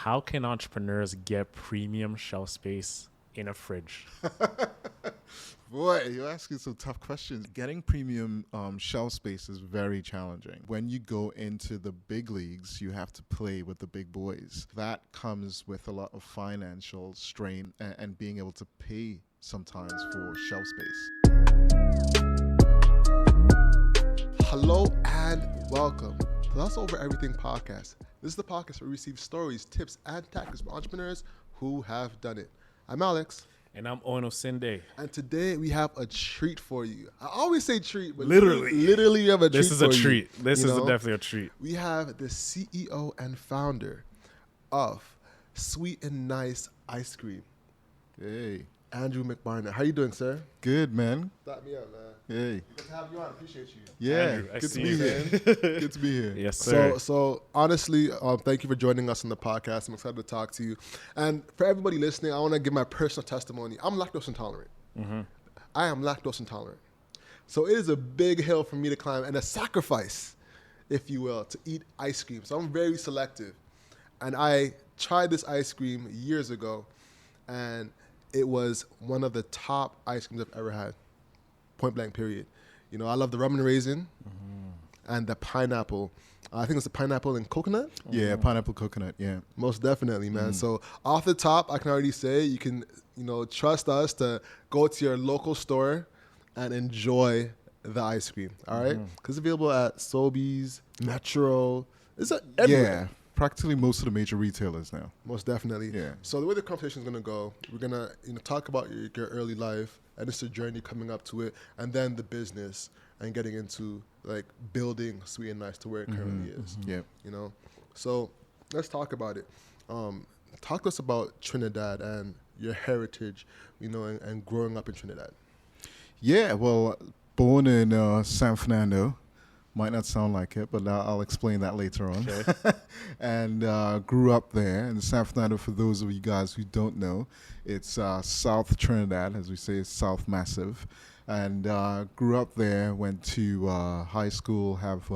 how can entrepreneurs get premium shelf space in a fridge? Boy, you're asking some tough questions. Getting premium shelf space is very challenging. When you go into the big leagues, you have to play with the big boys. That comes with a lot of financial strain and being able to pay sometimes for shelf space. Hello and welcome to That's Over Everything podcast. This is the podcast where we receive stories, tips, and tactics from entrepreneurs who have done it. I'm Alex. And I'm Ono Sinde. And today we have a treat for you. I always say treat, but Literally we have a treat. This is a for you. treat. This is definitely a treat. We have the CEO and founder of Sweet and Nice Ice Cream. Hey. Andrew McBarnett. How you doing, sir? Good, man. Stop me up, man. Hey. Good to have you on. Appreciate you. Yeah, Andrew, good to see be you, here. Good to be here. Yes, sir. So honestly, thank you for joining us on the podcast. I'm excited to talk to you. And for everybody listening, I want to give my personal testimony. I'm lactose intolerant. Mm-hmm. I am lactose intolerant. So it is a big hill for me to climb and a sacrifice, if you will, to eat ice cream. So I'm very selective. And I tried this ice cream years ago, and it was one of the top ice creams I've ever had. Point blank, period. You know, I love the rum and raisin and the pineapple. I think it's the pineapple and coconut. Yeah, pineapple coconut, yeah. Most definitely, man. So off the top, I can already say you can, trust us to go to your local store and enjoy the ice cream. All right? Because it's available at Sobeys, Metro. It's everywhere. Yeah, practically most of the major retailers now. Most definitely. Yeah. So the way the conversation is going to go, we're going to talk about your early life and it's a journey coming up to it, and then the business and getting into like building Sweet and Nice to where it currently is. Yeah. So let's talk about it. Talk to us about Trinidad and your heritage, and growing up in Trinidad. Yeah, well, born in San Fernando. Might not sound like it, but I'll explain that later on. Okay. And grew up there in San Fernando. For those of you guys who don't know, it's South Trinidad, as we say, it's South Massive. And grew up there, went to high school, have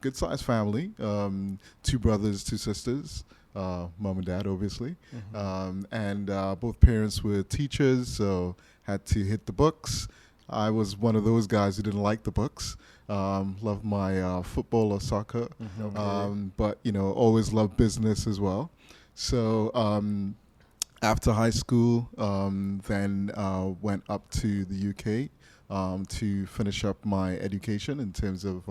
good-sized family, 2 brothers, 2 sisters, mom and dad, obviously. And both parents were teachers, so had to hit the books. I was one of those guys who didn't like the books. Loved my football or soccer, but always loved business as well. So after high school, then went up to the UK to finish up my education in terms of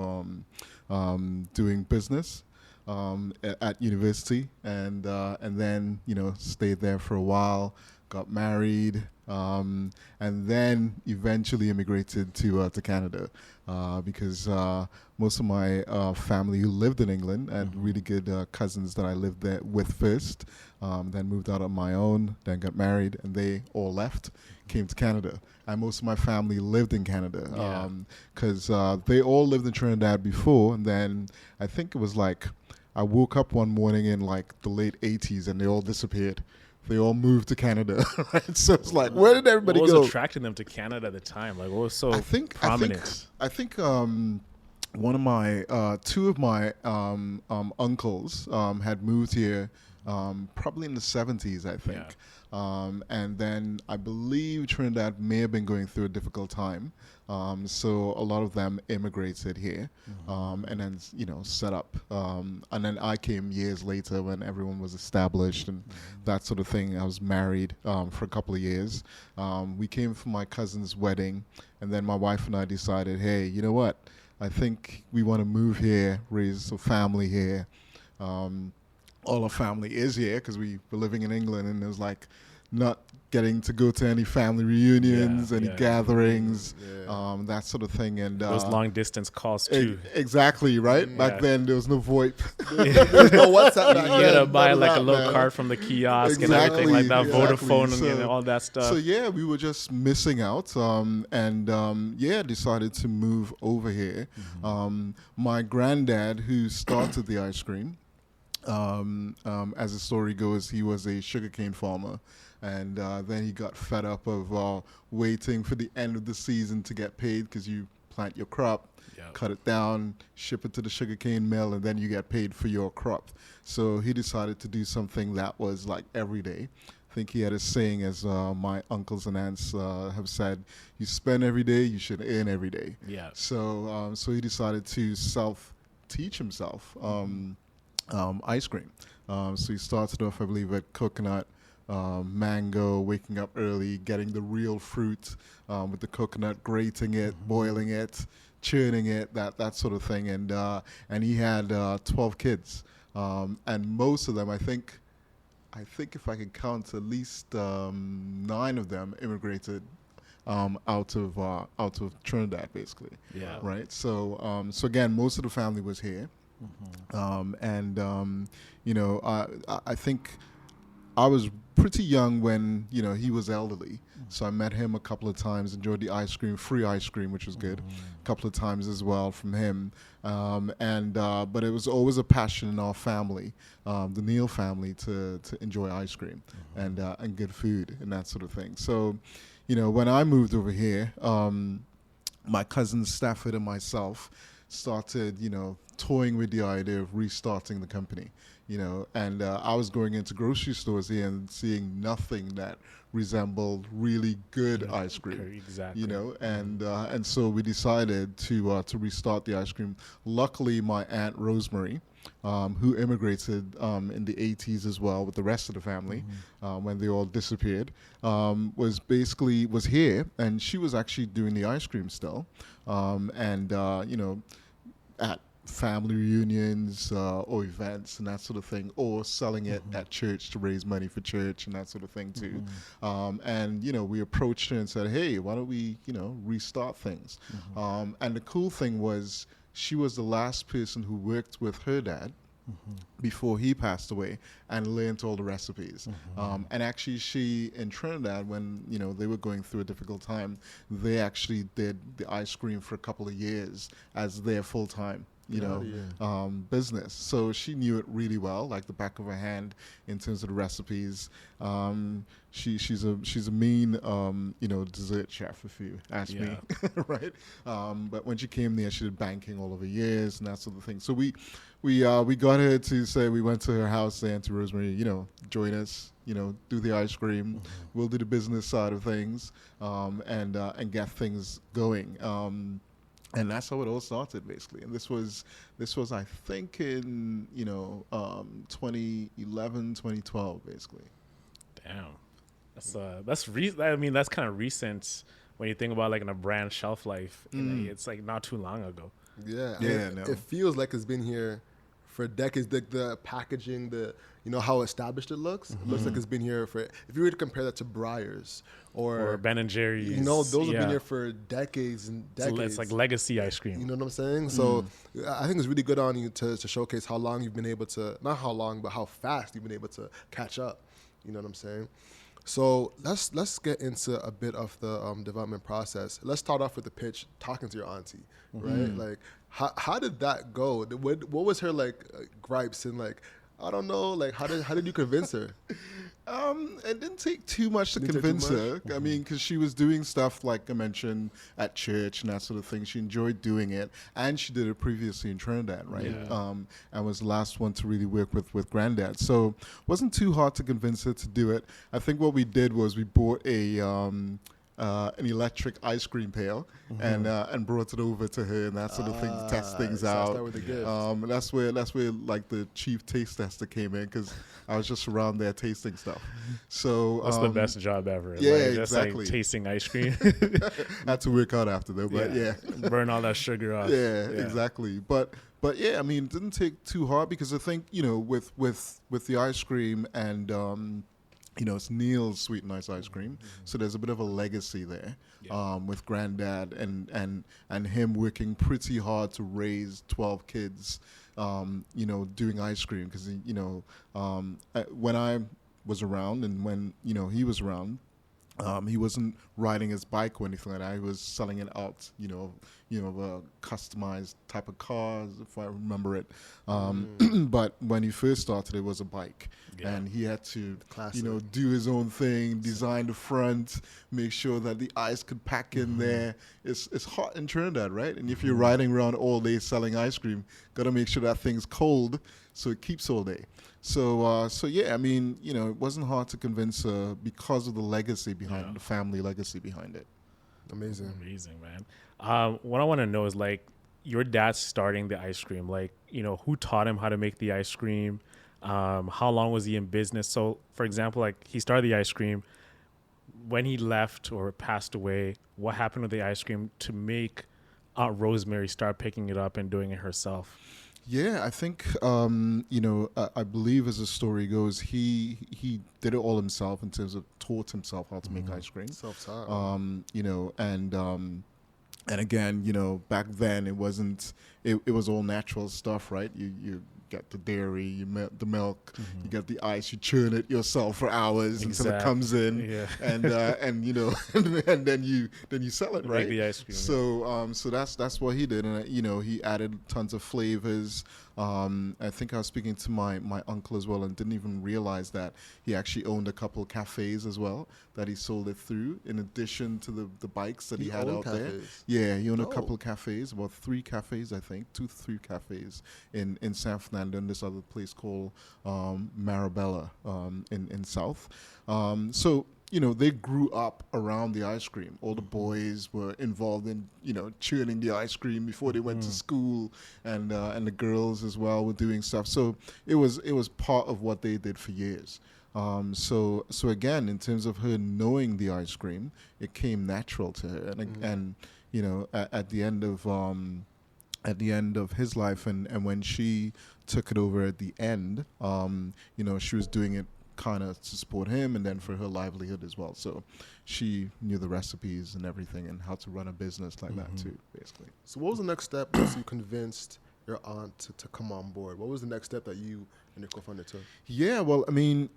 doing business at university, and then stayed there for a while. Got married, and then eventually immigrated to Canada because most of my family who lived in England and really good cousins that I lived there with first, then moved out on my own, then got married, and they all left, came to Canada. And most of my family lived in Canada because they all lived in Trinidad before, and then I think it was like I woke up one morning in like the late 80s and they all disappeared. They all moved to Canada, right? So it's like, where did everybody go? What was attracting them to Canada at the time? Like, what was so prominent? I think one of my, 2 of my uncles had moved here probably in the 70s, I think. Yeah. And then I believe Trinidad may have been going through a difficult time. So a lot of them immigrated here and then, set up. And then I came years later when everyone was established and that sort of thing. I was married for a couple of years. We came for my cousin's wedding, and then my wife and I decided, hey, you know what? I think we want to move here, raise a family here. All our family is here because we were living in England, and it was like not getting to go to any family reunions, any gatherings, that sort of thing. And those long distance calls too. Exactly, right? Back then there was no VoIP. No WhatsApp. You gotta buy like a little card from the kiosk and everything like that, Vodafone and all that stuff. So yeah, we were just missing out, and decided to move over here. My granddad, who started the ice cream, as the story goes, he was a sugarcane farmer, and then he got fed up of waiting for the end of the season to get paid because you plant your crop, cut it down, ship it to the sugarcane mill, and then you get paid for your crop. So he decided to do something that was like every day. I think he had a saying, as my uncles and aunts have said, you spend every day, you should earn every day. Yeah. So he decided to self-teach himself ice cream. So he started off, I believe, with coconut, mango, waking up early, getting the real fruit with the coconut, grating it, boiling it, churning it, that sort of thing. And he had 12 kids. And most of them, I think if I can count, at least 9 of them immigrated out of Trinidad, basically. Yeah. Right. So again, most of the family was here. I think I was pretty young when he was elderly. So I met him a couple of times, enjoyed the ice cream, free ice cream, which was good, a couple of times as well from him. But it was always a passion in our family, the Neal family, to enjoy ice cream and good food and that sort of thing. So, when I moved over here, my cousin Stafford and myself started, toying with the idea of restarting the company. And I was going into grocery stores here and seeing nothing that resembled really good ice cream. Exactly. And so we decided to restart the ice cream. Luckily, my aunt Rosemary, who immigrated in the 80s as well with the rest of the family, when they all disappeared, was here, and she was actually doing the ice cream still, at family reunions or events and that sort of thing, or selling it at church to raise money for church and that sort of thing too. We approached her and said, hey, why don't we restart things? And the cool thing was, she was the last person who worked with her dad before he passed away and learned all the recipes. And actually, she in Trinidad, when they were going through a difficult time, they actually did the ice cream for a couple of years as their full-time business. So she knew it really well, like the back of her hand, in terms of the recipes. She's a mean dessert chef, if you ask me, right? But when she came there, she did banking all over years and that sort of thing. So we got her to say, we went to her house there, to Rosemary, join us, do the ice cream. We'll do the business side of things, and get things going. And that's how it all started, basically. And this was I think in 2011, 2012, basically. Damn, that's kind of recent when you think about like in a brand shelf life. It's like not too long ago. Yeah, no. It feels like it's been here for decades. The packaging, how established it looks. It looks like it's been here for. If you were to compare that to Breyers or Ben and Jerry's, those have been here for decades and decades. It's like legacy ice cream. You know what I'm saying? So I think it's really good on you to showcase how long you've been able to, not how long, but how fast you've been able to catch up. You know what I'm saying? So let's get into a bit of the development process. Let's start off with the pitch, talking to your auntie, right? Like, how did that go? What was her gripes and I don't know, how did you convince her? It didn't take too much to convince her. I mean, because she was doing stuff, like I mentioned, at church and that sort of thing. She enjoyed doing it, and she did it previously in Trinidad, right? Yeah. And was the last one to really work with Granddad. So it wasn't too hard to convince her to do it. I think what we did was we bought an electric ice cream pail and brought it over to her and that sort of thing to test things out. That's where like the chief taste tester came in, because I was just around there tasting stuff. So that's the best job ever. Yeah, just exactly. Tasting ice cream. Had to work out after though, but burn all that sugar off. Yeah, exactly. But yeah, I mean, it didn't take too hard, because I think with the ice cream and it's Neal's Sweet and Ice ice cream, so there's a bit of a legacy there with Granddad and him working pretty hard to raise 12 kids, doing ice cream, because when I was around and when he was around, he wasn't riding his bike or anything like that. He was selling it out, of a customized type of cars, if I remember it. But when he first started, it was a bike. Yeah. And he had to, Classic. do his own thing, design the front, make sure that the ice could pack in there. It's hot in Trinidad, right? And if you're riding around all day selling ice cream, got to make sure that thing's cold so it keeps all day. So yeah, I mean, it wasn't hard to convince her because of the legacy behind it, the family legacy behind it. Amazing, man. What I want to know is like your dad starting the ice cream. Like, who taught him how to make the ice cream? How long was he in business? So, for example, like he started the ice cream. When he left or passed away, what happened with the ice cream to make Aunt Rosemary start picking it up and doing it herself? Yeah, I think I believe as the story goes, he did it all himself in terms of taught himself how to make ice cream. self-taught. And again, back then it wasn't. It was all natural stuff, right? You get the dairy, you melt the milk, you get the ice, you churn it yourself for hours until it comes in, and and then you sell it, right? Make the ice cream. So that's what he did, and he added tons of flavors. I think I was speaking to my uncle as well, and didn't even realize that he actually owned a couple cafes as well that he sold it through, in addition to the bikes that he had out there. Yeah, he owned a couple cafes, about 3 cafes, I think, 2 to 3 cafes in San Fernando, and this other place called Marabella in South. So they grew up around the ice cream. All the boys were involved in, churning the ice cream before they went to school, and the girls as well were doing stuff. So it was part of what they did for years. So again, in terms of her knowing the ice cream, it came natural to her. And at the end of his life, and when she took it over at the end, she was doing it kind of to support him and then for her livelihood as well. So she knew the recipes and everything and how to run a business like that too, basically. So what was the next step once you convinced your aunt to come on board? What was the next step that you and your co-founder took? Yeah, well, I mean,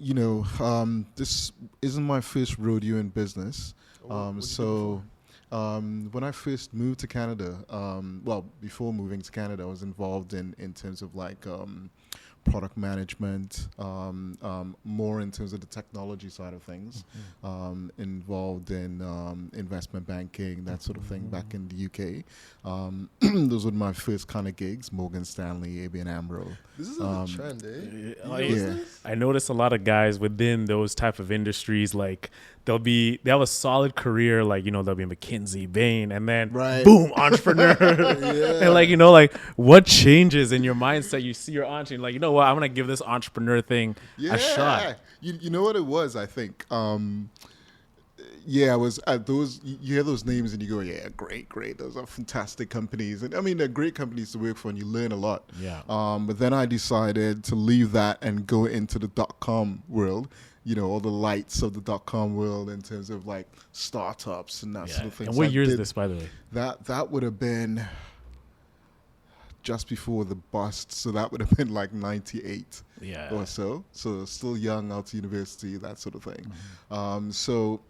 this isn't my first rodeo in business. When I first moved to Canada, before moving to Canada, I was involved in terms of like product management, more in terms of the technology side of things, involved in investment banking, that sort of thing back in the UK. Those were my first kind of gigs, Morgan Stanley, ABN AMRO. This is a trend, eh? Yeah. I noticed a lot of guys within those type of industries, like they have a solid career, like, they'll be McKinsey, Bain, and then boom, entrepreneur. And like, what changes in your mindset? You see your aunt and you're like, what, I'm going to give this entrepreneur thing a shot. You know what it was, I think? I was at those, you hear those names and you go, yeah, great. Those are fantastic companies. And I mean, they're great companies to work for and you learn a lot. Yeah. But then I decided to leave that and go into the .com world, all the lights of the .com world in terms of like startups and that sort of thing. And what year is this, by the way? That would have been just before the bust. So that would have been like 98 or so. So still young, out to university, that sort of thing. So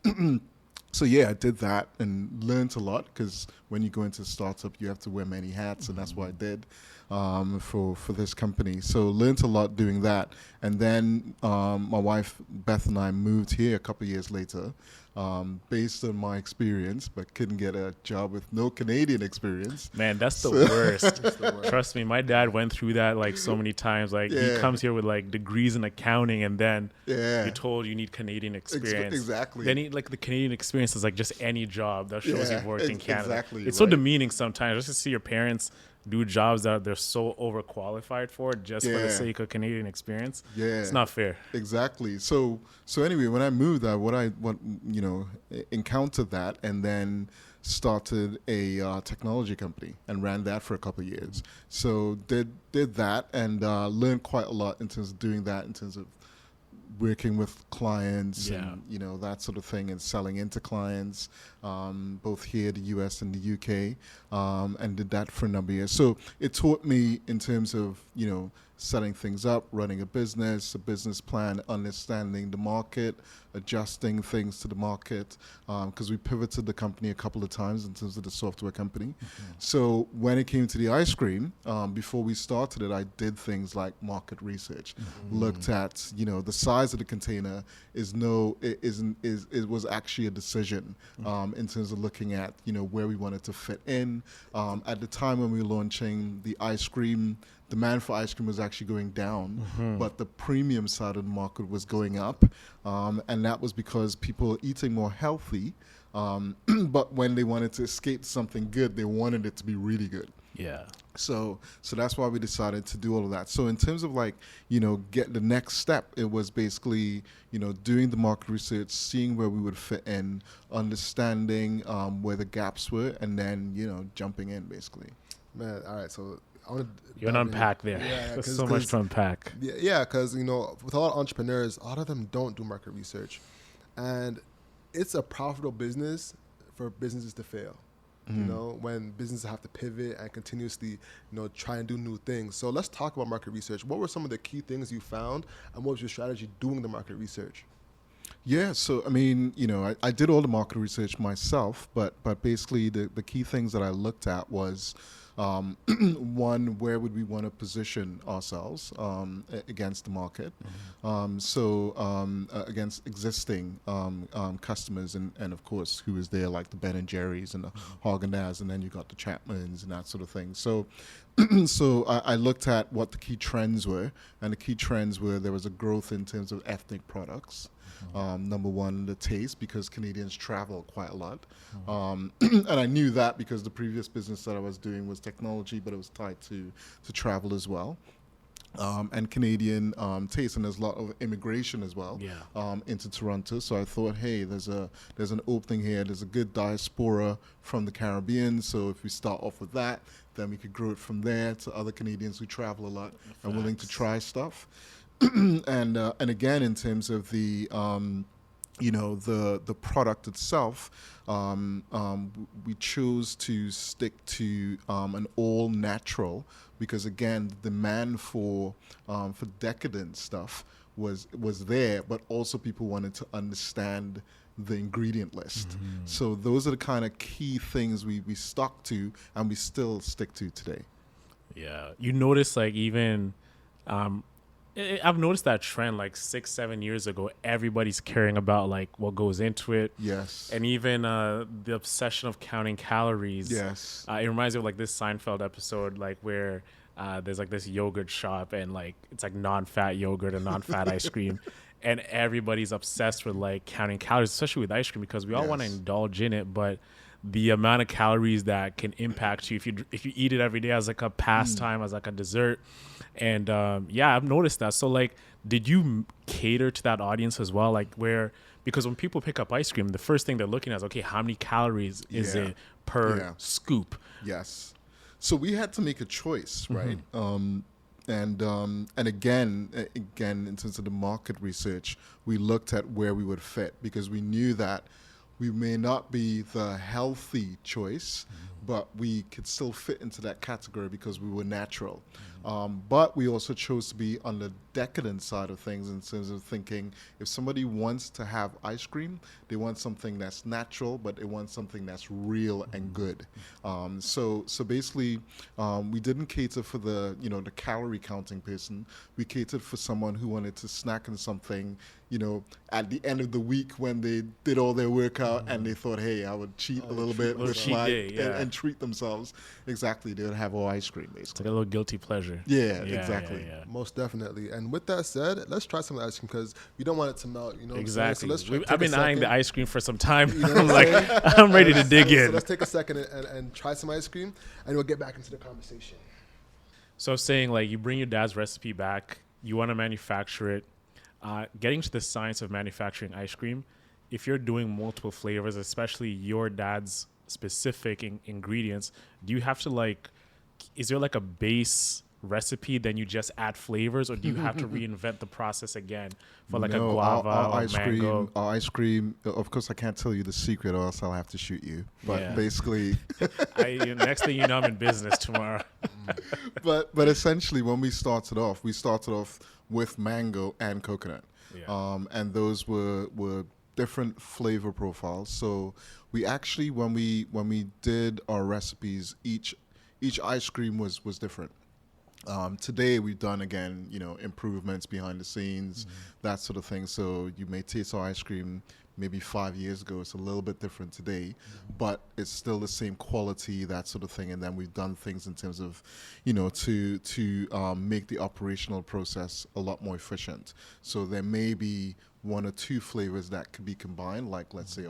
yeah, I did that and learned a lot, because when you go into a startup, you have to wear many hats, and that's what I did for this company. So learned a lot doing that. And then my wife, Beth, and I moved here a couple of years later, based on my experience, but couldn't get a job with no Canadian experience. Man, that's the worst. Trust me, my dad went through that like so many times. Like he comes here with like degrees in accounting, and then you're told you need Canadian experience. Exactly. Then the Canadian experience is like just any job that shows you've worked in Canada. Exactly. It's so demeaning sometimes just to see your parents do jobs that they're so overqualified for just for the sake of Canadian experience. Yeah, it's not fair. Exactly. So anyway, when I moved, encountered that, and then started a technology company and ran that for a couple of years. So did that and learned quite a lot in terms of doing that, in terms of working with clients and that sort of thing, and selling into clients. both here, the US and the UK, and did that for a number of years. So it taught me in terms of, setting things up, running a business plan, understanding the market, adjusting things to the market, because we pivoted the company a couple of times in terms of the software company. So when it came to the ice cream, before we started it, I did things like market research, looked at, the size of the container it was actually a decision in terms of looking at, where we wanted to fit in. At the time when we were launching the ice cream, demand for ice cream was actually going down, but the premium side of the market was going up. And that was because people were eating more healthy, but when they wanted to escape something good, they wanted it to be really good. Yeah. So that's why we decided to do all of that. So in terms of get the next step, it was basically, doing the market research, seeing where we would fit in, understanding where the gaps were, and then, jumping in basically. Man, all right, so you want to unpack there. Yeah, there's so much to unpack. Yeah, because with a lot of entrepreneurs, a lot of them don't do market research, and it's a profitable business for businesses to fail. When businesses have to pivot and continuously, try and do new things. So let's talk about market research. What were some of the key things you found, and what was your strategy doing the market research? Yeah, so I mean, I did all the market research myself, but basically the key things that I looked at was, one, where would we want to position ourselves against the market? Against existing customers and of course who is there, like the Ben and Jerry's and the Haagen-Dazs, and then you got the Chapmans and that sort of thing. So I looked at what the key trends were, and the key trends were there was a growth in terms of ethnic products. Number one, the taste, because Canadians travel quite a lot. And I knew that because the previous business that I was doing was technology, but it was tied to travel as well. And Canadian taste, and there's a lot of immigration as well into Toronto. So I thought, hey, there's an opening here. There's a good diaspora from the Caribbean. So if we start off with that, then we could grow it from there to other Canadians who travel a lot and willing to try stuff. And again, in terms of the the product itself, we chose to stick to an all natural, because again, the demand for decadent stuff was there, but also people wanted to understand the ingredient list. So those are the kind of key things we stuck to, and we still stick to today. Yeah, you notice even. I've noticed that trend 6-7 years ago. Everybody's caring about what goes into it. Yes. And even the obsession of counting calories. Yes. It reminds me of this Seinfeld episode where there's this yogurt shop, and it's non-fat yogurt and non-fat ice cream, and everybody's obsessed with counting calories, especially with ice cream, because we all want to indulge in it, but the amount of calories that can impact you if you eat it every day as a pastime, as a dessert. And I've noticed that. So did you cater to that audience as well? Because when people pick up ice cream, the first thing they're looking at is, okay, how many calories is it per scoop? Yes. So we had to make a choice, right? And again, in terms of the market research, we looked at where we would fit, because we knew that we may not be the healthy choice, but we could still fit into that category because we were natural. But we also chose to be on the decadent side of things, in terms of thinking, if somebody wants to have ice cream, they want something that's natural, but they want something that's real and good. So basically, we didn't cater for the calorie counting person. We catered for someone who wanted to snack on something, at the end of the week when they did all their workout and they thought, hey, I would cheat a little bit with and treat themselves. Exactly. They would have all ice cream, basically. It's a little guilty pleasure. Yeah, exactly. Yeah. Most definitely. And with that said, let's try some ice cream, because we don't want it to melt. Exactly. So I've been eyeing the ice cream for some time. I'm ready to dig in. So let's take a second and try some ice cream, and we'll get back into the conversation. So I was saying, you bring your dad's recipe back, you want to manufacture it. Getting to the science of manufacturing ice cream, if you're doing multiple flavors, especially your dad's specific ingredients, do you have to is there a base recipe, then you just add flavors, or do you have to reinvent the process again for like a No, guava our or ice mango? cream, our ice cream. Of course, I can't tell you the secret, or else I'll have to shoot you. But Yeah. basically, Next thing you know, I'm in business tomorrow. but essentially, when we started off with mango and coconut, Yeah. and those were different flavor profiles. So we actually, when we did our recipes, each ice cream was different. Today we've done again, improvements behind the scenes, that sort of thing. So you may taste our ice cream maybe 5 years ago. It's a little bit different today, but it's still the same quality, that sort of thing. And then we've done things in terms of, to make the operational process a lot more efficient. So there may be one or two flavors that could be combined, like let's say,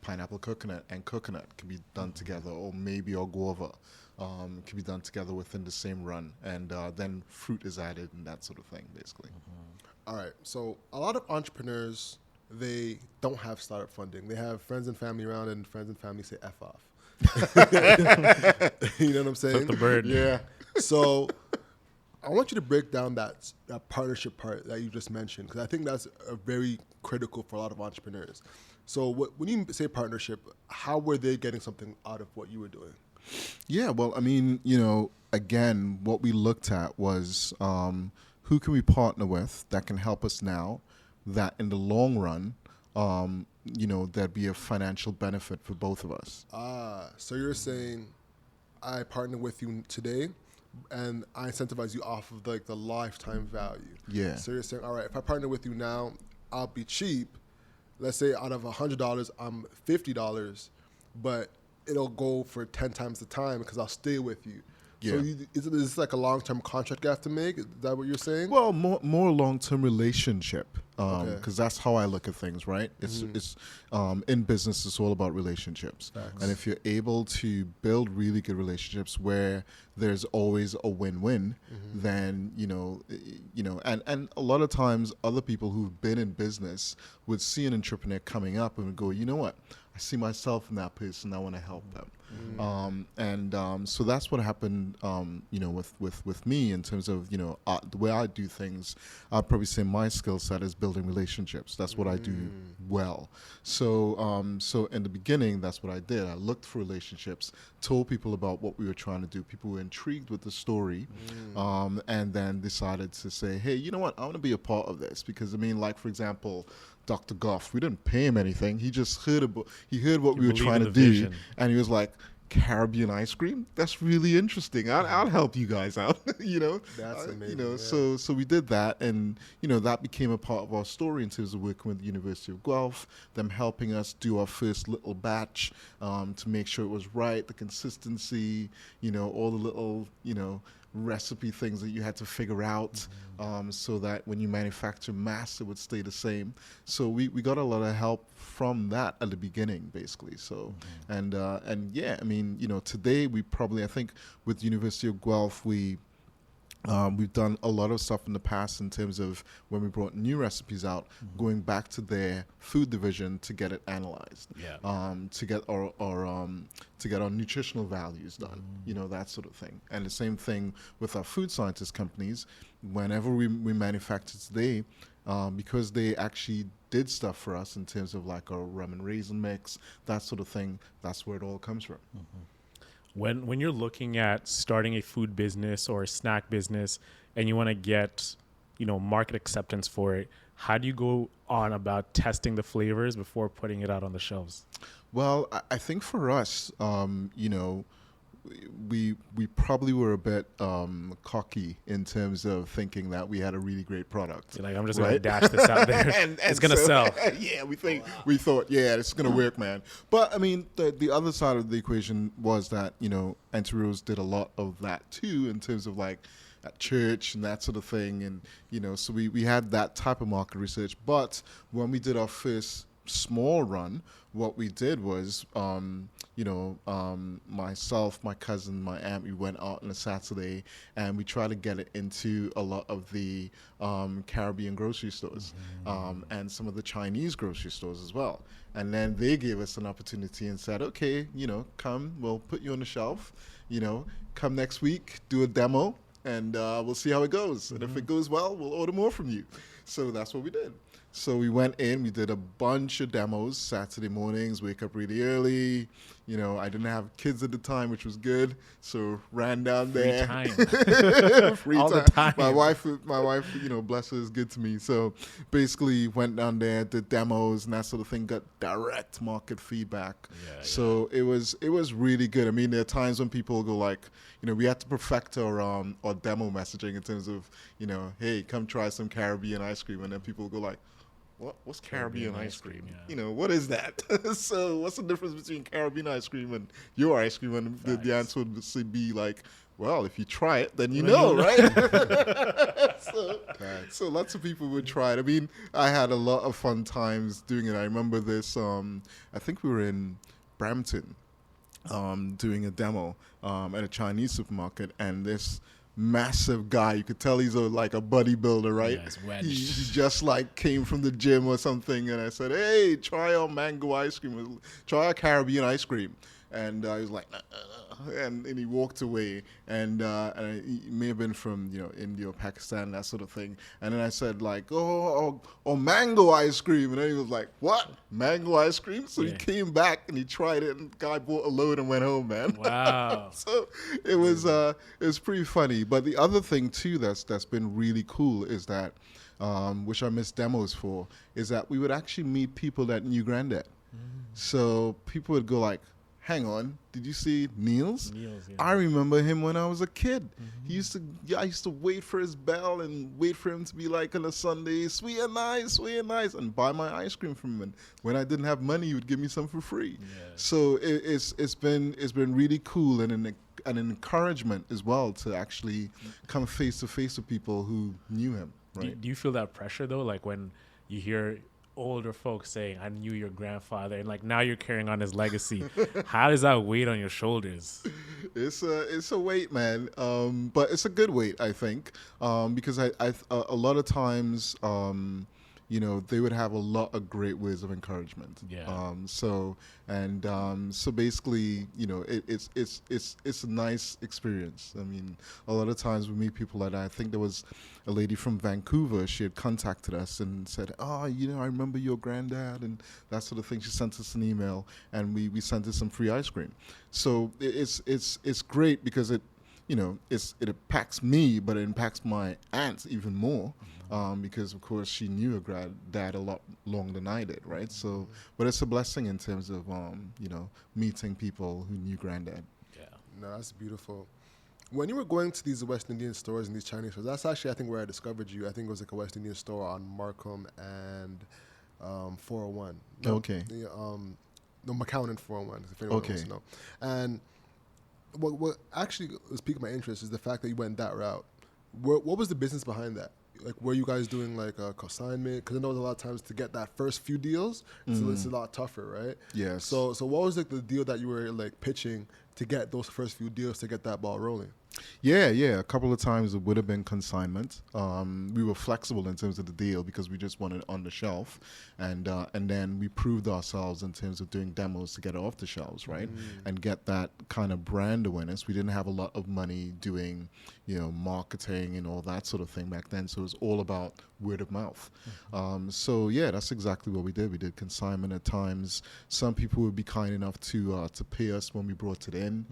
pineapple coconut and coconut can be done together, or maybe our guava can be done together within the same run, and then fruit is added and that sort of thing, basically. All right. So a lot of entrepreneurs, they don't have startup funding. They have friends and family around, and friends and family say F off. You know what I'm saying? Flip the bird. Yeah. So I want you to break down that partnership part that you just mentioned, because I think that's very critical for a lot of entrepreneurs. So when you say partnership, how were they getting something out of what you were doing? Yeah, well, I mean, again, what we looked at was who can we partner with that can help us now, that in the long run, there'd be a financial benefit for both of us. So you're saying I partner with you today, and I incentivize you off of like the lifetime value. Yeah. So you're saying, all right, if I partner with you now, I'll be cheap. Let's say out of $100, I'm $50, but it'll go for 10 times the time because I'll stay with you. Yeah. So is this like a long-term contract you have to make? Is that what you're saying? Well, more long-term relationship, Okay. because that's how I look at things, right? It's in business, it's all about relationships. Facts. And if you're able to build really good relationships where there's always a win-win, then and a lot of times other people who've been in business would see an entrepreneur coming up and would go, you know what? I see myself in that person. I want to help them. So that's what happened, with me in terms of, the way I do things. I'd probably say my skill set is building relationships. That's what I do well. So in the beginning, that's what I did. I looked for relationships, told people about what we were trying to do. People were intrigued with the story, and then decided to say, hey, you know what? I want to be a part of this because, like, for example, Dr. Goff, we didn't pay him anything. He just heard what we were trying to do, vision. and he was like, Caribbean ice cream? That's really interesting. I'll help you guys out. That's amazing. Yeah. So we did that, and that became a part of our story in terms of working with the University of Guelph, them helping us do our first little batch to make sure it was right, the consistency, all the little recipe things that you had to figure out so that when you manufacture mass it would stay the same. So we got a lot of help from that at the beginning, basically. So and yeah, today we probably, I think with the University of Guelph, we've done a lot of stuff in the past in terms of when we brought new recipes out, going back to their food division to get it analyzed, to get our nutritional values done, that sort of thing. And the same thing with our food scientist companies. Whenever we manufacture today, because they actually did stuff for us in terms of like our rum and raisin mix, that sort of thing, that's where it all comes from. When you're looking at starting a food business or a snack business and you want to get, market acceptance for it, how do you go on about testing the flavors before putting it out on the shelves? Well, I think for us, we probably were a bit cocky in terms of thinking that we had a really great product. You're like, I'm just going to dash this out there. and it's going to sell. Yeah, we thought, yeah, it's going to work, man. But the other side of the equation was that, Anti-Rose did a lot of that too, in terms of like at church and that sort of thing. And, so we had that type of market research. But when we did our first small run, what we did was, myself, my cousin, my aunt, we went out on a Saturday and we tried to get it into a lot of the Caribbean grocery stores and some of the Chinese grocery stores as well. And then they gave us an opportunity and said, okay, come, we'll put you on the shelf, come next week, do a demo, and we'll see how it goes. And if it goes well, we'll order more from you. So that's what we did. So we went in, we did a bunch of demos Saturday mornings, wake up really early. You know, I didn't have kids at the time, which was good. So ran down there. Free All time. the time. My wife, you know, bless her, is good to me. So basically went down there, did demos and that sort of thing, got direct market feedback. So it was really good. I mean, there are times when people go like, you know, we had to perfect our demo messaging in terms of, you know, hey, come try some Caribbean ice cream. And then people go like, what's Caribbean ice cream? Yeah. You know, what is that? So what's the difference between Caribbean ice cream and your ice cream? And the answer would be like, well, if you try it, then you know, right? So lots of people would try it. I mean, I had a lot of fun times doing it. I remember this, I think we were in Brampton doing a demo at a Chinese supermarket, and this massive guy, you could tell he's like a bodybuilder, right? Yeah, he just like came from the gym or something, and I said, hey, try our mango ice cream, try our Caribbean ice cream. And he was like, and he walked away. And he may have been from, you know, India or Pakistan, that sort of thing. And then I said like, oh, mango ice cream. And then he was like, what? Mango ice cream? So he came back and he tried it, and the guy bought a load and went home, man. Wow. So it was pretty funny. But the other thing too that's been really cool is that, which I miss demos for, is that we would actually meet people that knew Granddad. So people would go like, hang on, did you see Niels? I remember him when I was a kid. I used to wait for his bell and wait for him to be like on a Sunday, sweet and nice, and buy my ice cream from him. And when I didn't have money, he would give me some for free. So it's been really cool and an encouragement as well to actually come face to face with people who knew him. Right? Do you feel that pressure though, like when you hear older folks saying, I knew your grandfather, and like now you're carrying on his legacy? How does that weight on your shoulders? It's a weight, man, but it's a good weight, I think, because I a lot of times, you know, they would have a lot of great words of encouragement. So basically, you know, it's a nice experience. I mean, a lot of times we meet people like that. I think there was a lady from Vancouver. She had contacted us and said, oh, you know, I remember your granddad and that sort of thing. She sent us an email, and we sent her some free ice cream. So it's great because it, you know, it impacts me, but it impacts my aunt even more. Because of course she knew her granddad a lot longer than I did, right? So, but it's a blessing in terms of you know, meeting people who knew granddad. Yeah, no, that's beautiful. When you were going to these West Indian stores and these Chinese stores, that's actually, I think, where I discovered you. I think it was like a West Indian store on Markham and 401. No, okay. No, McCown and 401, if anyone wants to know. And what actually was piquing my interest is the fact that you went that route. What was the business behind that? Like, were you guys doing like a consignment? Because I know a lot of times to get that first few deals, so it's a lot tougher, right? Yes. So what was like the deal that you were like pitching to get those first few deals to get that ball rolling? Yeah. A couple of times it would have been consignment. We were flexible in terms of the deal because we just wanted it on the shelf, and then we proved ourselves in terms of doing demos to get it off the shelves, right? And get that kind of brand awareness. We didn't have a lot of money doing, you know, marketing and all that sort of thing back then, so it was all about word of mouth. So yeah, that's exactly what we did. We did consignment at times. Some people would be kind enough to pay us when we brought it in,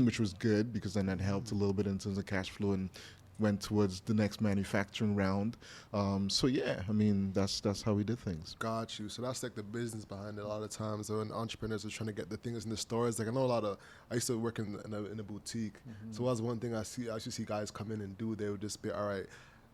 which was good because then that helped a little bit in terms of cash flow and went towards the next manufacturing round. So yeah, I mean, that's how we did things. Got you. So that's like the business behind it. A lot of times when entrepreneurs are trying to get the things in the stores, like I know I used to work in a boutique. So that's one thing I actually see guys come in and do. They would just be, all right,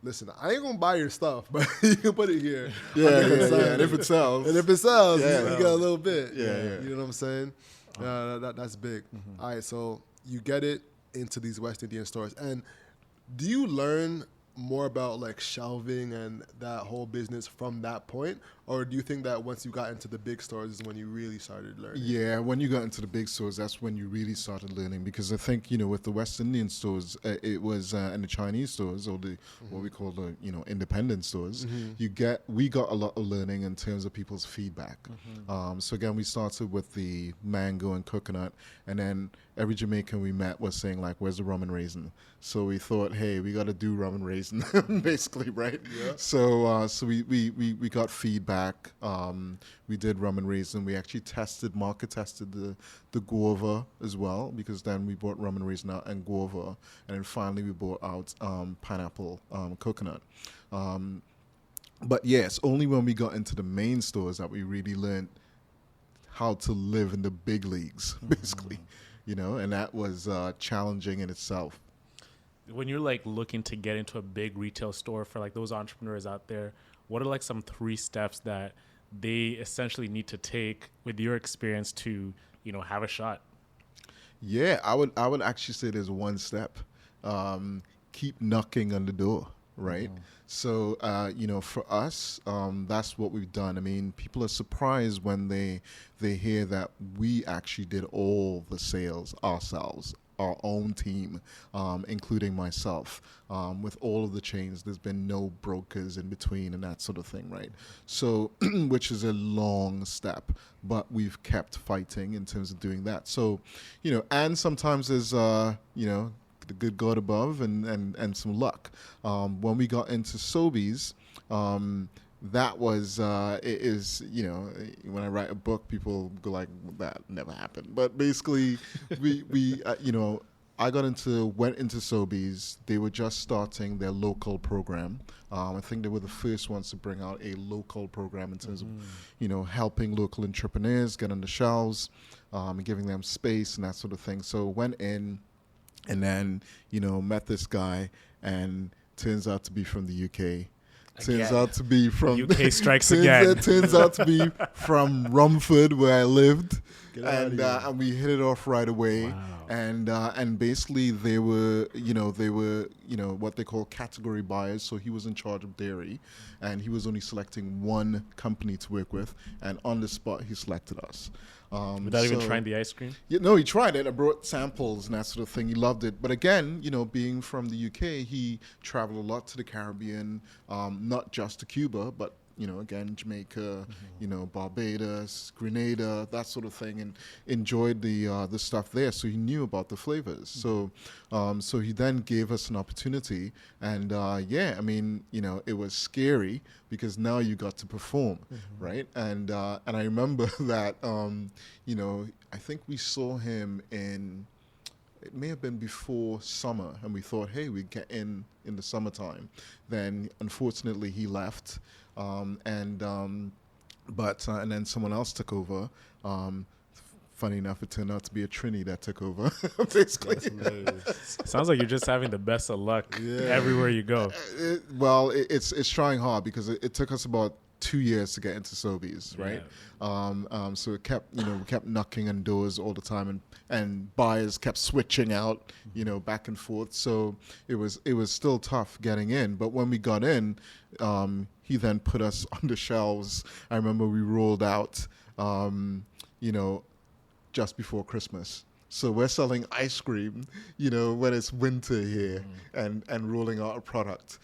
listen, I ain't gonna buy your stuff, but you can put it here. Yeah. And if it sells. you get a little bit. Yeah. You know what I'm saying? That's big. All right, so you get it into these West Indian stores. And do you learn more about like shelving and that whole business from that point, or do you think that once you got into the big stores is when you really started learning? Yeah, when you got into the big stores, that's when you really started learning. Because I think, you know, with the West Indian stores, it was and the Chinese stores, or the what we call the, you know, independent stores. We got a lot of learning in terms of people's feedback. So again, we started with the mango and coconut, and then every Jamaican we met was saying like, "Where's the rum and raisin?" So we thought, hey, we got to do rum and raisin, basically, right? Yeah. So we got feedback. We did rum and raisin. We actually market tested the guava as well, because then we bought rum and raisin out and guava, and then finally we bought out pineapple coconut. But yes, only when we got into the main stores that we really learned how to live in the big leagues, basically, you know, and that was challenging in itself. When you're like looking to get into a big retail store, for like those entrepreneurs out there, what are like some 3 steps that they essentially need to take with your experience to, you know, have a shot? Yeah, I would actually say there's one step. Keep knocking on the door, right? So, you know, for us, that's what we've done. I mean, people are surprised when they hear that we actually did all the sales ourselves, our own team, including myself. With all of the chains, there's been no brokers in between and that sort of thing, right? So, which is a long step, but we've kept fighting in terms of doing that. So, you know, and sometimes there's, you know, the good God above and some luck. When we got into Sobeys, that was, it is, you know, when I write a book, people go like, that never happened. But basically, we you know, I went into Sobeys. They were just starting their local program. I think they were the first ones to bring out a local program in terms of, you know, helping local entrepreneurs get on the shelves, and giving them space and that sort of thing. So went in, and then, you know, met this guy, and turns out to be from the UK. Turns out to be from UK strikes again. Turns out to be from Rumford, where I lived, and we hit it off right away. Wow. And basically they were what they call category buyers. So he was in charge of dairy, and he was only selecting one company to work with, and on the spot he selected us. Without even trying the ice cream? Yeah, no, he tried it. I brought samples and that sort of thing. He loved it. But again, you know, being from the UK, he traveled a lot to the Caribbean, not just to Cuba, but, you know, again, Jamaica, you know, Barbados, Grenada, that sort of thing, and enjoyed the stuff there. So he knew about the flavors. So he then gave us an opportunity, and yeah, I mean, you know, it was scary because now you got to perform, right? And I remember that, you know, I think we saw him it may have been before summer, and we thought, hey, we'd get in the summertime. Then, unfortunately, he left, and then someone else took over. Funny enough, it turned out to be a Trini that took over, basically. Sounds like you're just having the best of luck everywhere you go. It's trying hard, because it took us about 2 years to get into Sobeys, right? So it kept, you know, we kept knocking on doors all the time, and buyers kept switching out, you know, back and forth. So it was still tough getting in. But when we got in, he then put us on the shelves. I remember we rolled out, you know, just before Christmas. So we're selling ice cream, you know, when it's winter here, and rolling out a product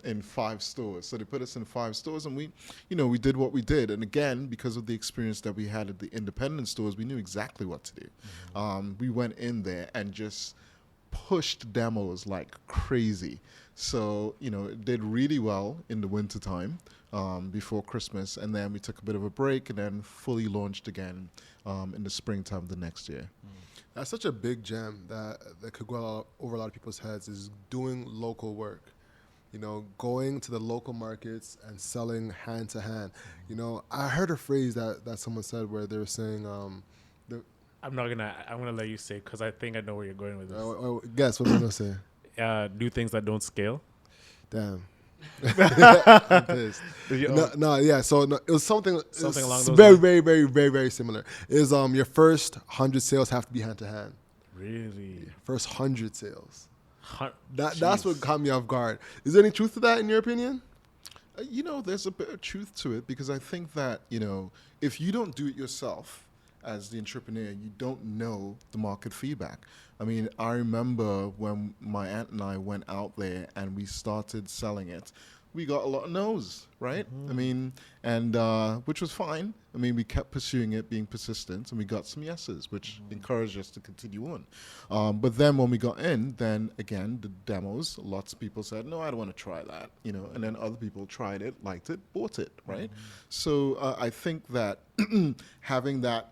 in 5 stores. So they put us in 5 stores, and we did what we did. And again, because of the experience that we had at the independent stores, we knew exactly what to do. We went in there and just pushed demos like crazy. So, you know, it did really well in the wintertime, before Christmas, and then we took a bit of a break, and then fully launched again in the springtime the next year. That's such a big gem that could go over a lot of people's heads, is doing local work. You know, going to the local markets and selling hand to hand. You know, I heard a phrase that someone said where they were saying, I'm gonna let you say, because I think I know where you're going with this. Guess what I'm gonna say. Do things that don't scale. Damn. I'm pissed. Yeah. So it was something along those lines. Very similar. Is your first 100 sales have to be hand to hand? Really? First 100 sales. That's what caught me off guard. Is there any truth to that in your opinion? There's a bit of truth to it because I think that, if you don't do it yourself as the entrepreneur, you don't know the market feedback. I mean, I remember when my aunt and I went out there and we started selling it, we got a lot of no's, right? I mean, and which was fine. I mean, we kept pursuing it, being persistent, and we got some yeses, which encouraged us to continue on. But then when we got in, then again, the demos, lots of people said, no, I don't want to try that, and then other people tried it, liked it, bought it, right? So I think that having that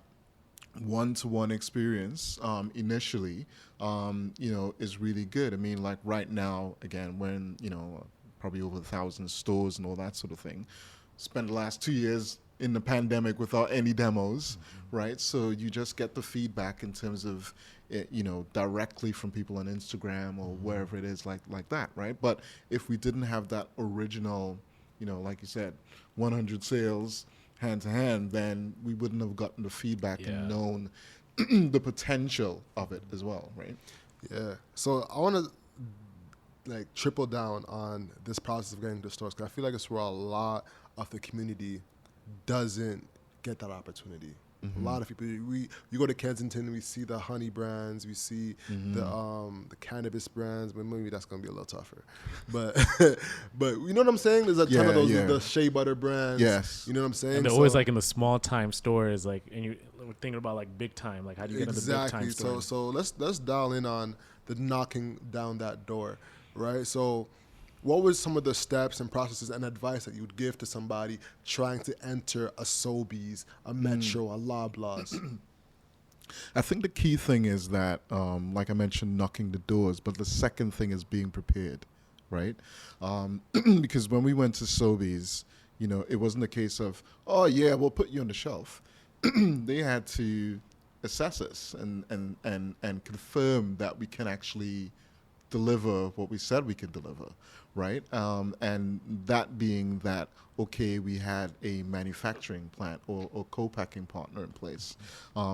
one-to-one experience initially, is really good. I mean, like right now, again, when, probably over 1,000 stores and all that sort of thing. Spent the last 2 years in the pandemic without any demos, right? So you just get the feedback in terms of, directly from people on Instagram or wherever it is like that, right? But if we didn't have that original, like you said, 100 sales hand to hand, then we wouldn't have gotten the feedback and known the potential of it as well, right? Yeah. So I want to triple down on this process of getting to stores because I feel like it's where a lot of the community doesn't get that opportunity. A lot of people, you go to Kensington and we see the honey brands, we see the cannabis brands, but maybe that's gonna be a little tougher. But you know what I'm saying? There's a ton of those the shea butter brands. Yes, you know what I'm saying. And they're always like in the small time stores, like, and you're thinking about like big time, like how do you get into the big time stores? So let's dial in on the knocking down that door, right? So what were some of the steps and processes and advice that you would give to somebody trying to enter a Sobeys, a Metro, a Loblaws? I think the key thing is that, like I mentioned, knocking the doors, but the second thing is being prepared, right? Because when we went to Sobeys, it wasn't a case of, oh yeah, we'll put you on the shelf. They had to assess us and confirm that we can actually deliver what we said we could deliver, right? And that being that, okay, we had a manufacturing plant or co-packing partner in place,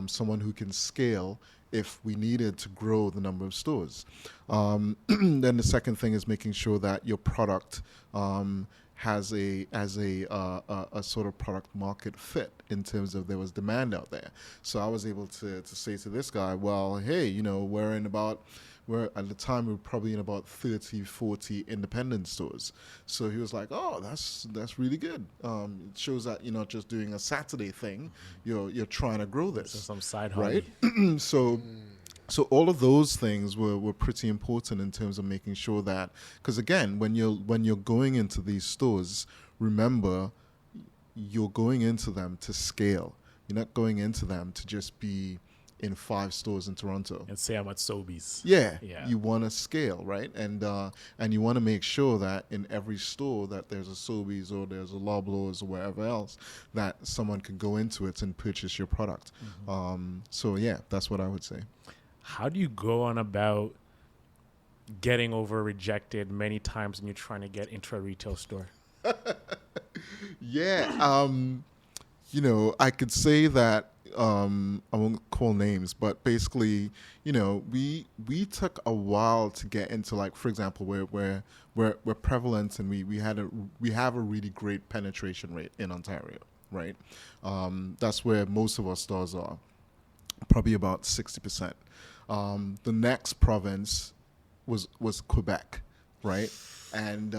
someone who can scale if we needed to grow the number of stores. Then the second thing is making sure that your product has a sort of product market fit in terms of there was demand out there. So I was able to say to this guy, well, hey, we're at the time we were probably in about 30, 40 independent stores. So he was like, oh, that's really good. It shows that you're not just doing a Saturday thing, you're trying to grow this. So some side hustle. Right? So all of those things were pretty important in terms of making sure that, because again, when you're going into these stores, remember, you're going into them to scale. You're not going into them to just be in 5 stores in Toronto. And say I'm at Sobeys. Yeah. You want to scale, right? And you want to make sure that in every store that there's a Sobeys or there's a Loblaws or wherever else that someone can go into it and purchase your product. So yeah, that's what I would say. How do you go on about getting over rejected many times when you're trying to get into a retail store? Yeah. I could say that, I won't call names, but basically, we took a while to get into, like, for example, we're prevalent and we have a really great penetration rate in Ontario, right? That's where most of our stores are, probably about 60%. The next province was Quebec, right? And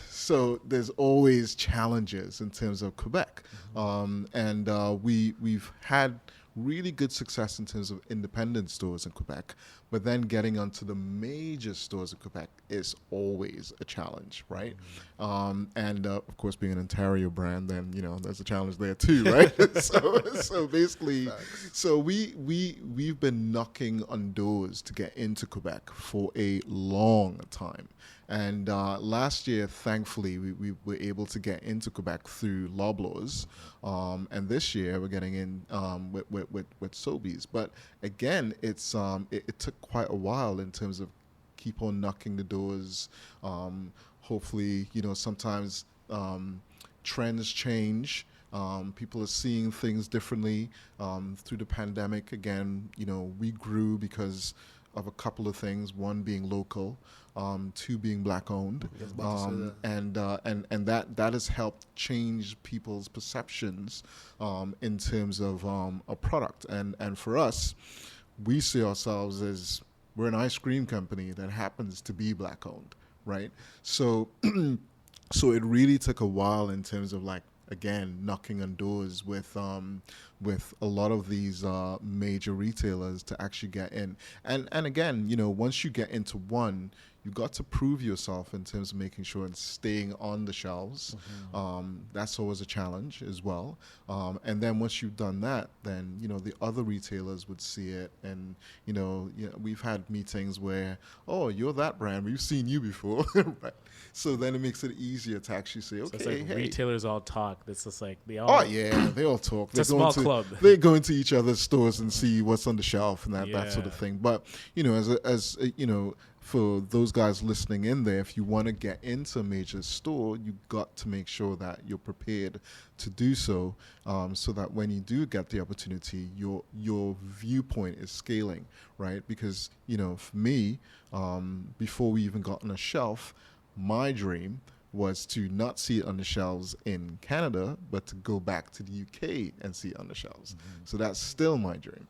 so there's always challenges in terms of Quebec. We've had really good success in terms of independent stores in Quebec, but then getting onto the major stores in Quebec is always a challenge, right? Of course, being an Ontario brand, then there's a challenge there too, right? so basically, so we've been knocking on doors to get into Quebec for a long time. And last year, thankfully, we were able to get into Quebec through Loblaws. And this year, we're getting in with Sobeys. But again, it took quite a while in terms of keep on knocking the doors. Hopefully, sometimes trends change. People are seeing things differently. Through the pandemic, again, we grew because of a couple of things. One being local, two being black owned, was about to say that. and that has helped change people's perceptions in terms of a product. And for us, we see ourselves as we're an ice cream company that happens to be black owned, right? So so it really took a while in terms of like, again, knocking on doors with a lot of these major retailers to actually get in. And again, you know, once you get into one, you got to prove yourself in terms of making sure it's staying on the shelves. That's always a challenge as well. And then once you've done that, then, you know, the other retailers would see it. And, you know, we've had meetings where, oh, you're that brand. We've seen you before. Right. So then it makes it easier to actually say, okay, So it's like hey. retailers all talk. It's just like they all. Oh yeah, they all talk. It's a small club. They go into each other's stores and see what's on the shelf and that sort of Yeah. thing. But you know, as you know, for those guys listening in there, if you want to get into a major store, you got to make sure that you're prepared to do so, so that when you do get the opportunity, your viewpoint is scaling, right? Because you know, for me, before we even got on a shelf, my dream was to not see it on the shelves in Canada, but to go back to the UK and see it on the shelves. So that's still my dream.